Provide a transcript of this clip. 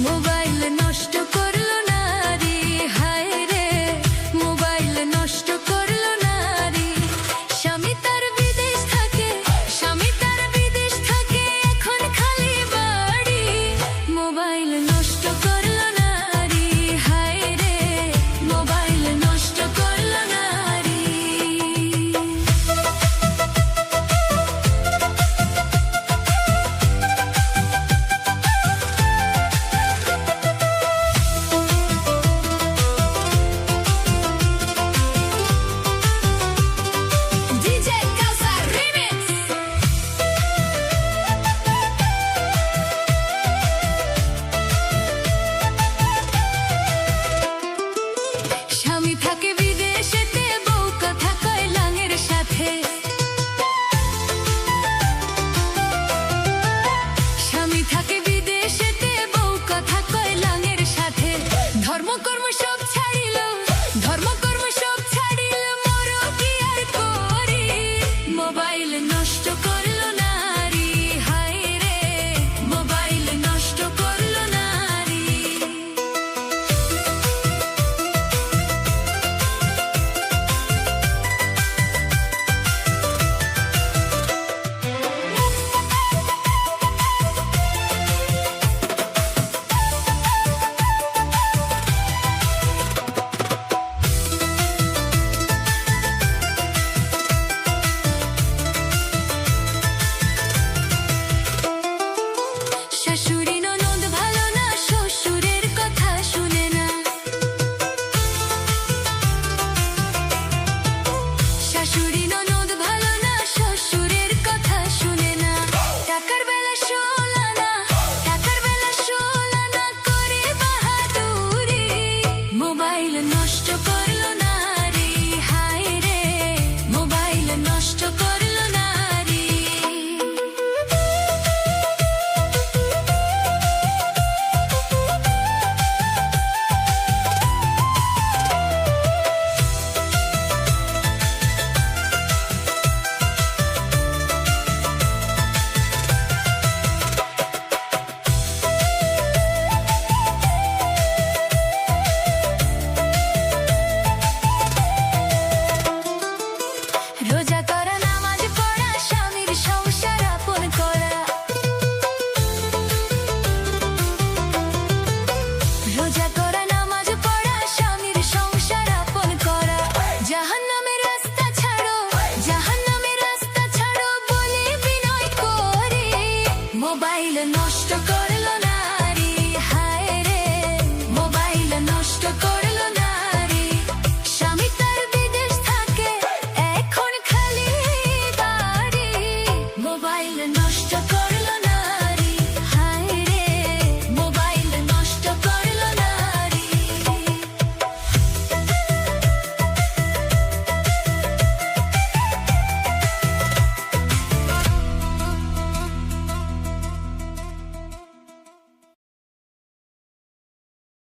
Mobile নষ্ট করলো নারী, হায় রে মোবাইল নষ্ট করলো নারী। স্বামী তার বিদেশ থাকে, স্বামী তার বিদেশ থাকে, এখন খালি বাড়ি। মোবাইল নষ্ট করলো নারী, হায় রে মোবাইল নষ্ট করলো নারী। স্বামী থাকে বিদেশেতে, বউ কথা কয় লাঙের সাথে। স্বামী থাকে বিদেশেতে, বউ কথা কয় লাঙের সাথে। ধর্মকর্ম সব ছাড়িল, ধর্মকর্ম সব ছাড়িল, মরো কি আর করি। মোবাইল নষ্ট করলো নারী, হায় রে মোবাইল নষ্ট করলো নারী। শাশুড়ি ননদ ভালো না, শ্বশুরের কথা শুনে না। শাশুড়ি ননদ ভালো না, শ্বশুরের কথা শুনে না। টাকার বেলা শোলানা, টাকার বেলা শোলানা করে বাহাদুরি। মোবাইল নষ্ট করলো নারী, হায় রে মোবাইল নষ্ট করলো নারী। রোজা করা, নামাজ পড়া, স্বামীর সংসার আপন করা। রোজা করা, নামাজ পড়া, স্বামীর সংসার আপন করা। জাহান্নামের রাস্তা ছাড়ো, জাহান্নামের রাস্তা ছাড়ো বলে বিনয় করে। মোবাইল নষ্ট করলো নারী, হায় রে মোবাইল নষ্ট করলো নারী। স্বামী তার বিদেশ থাকে, এখন খালি বাড়ি। মোবাইল নষ্ট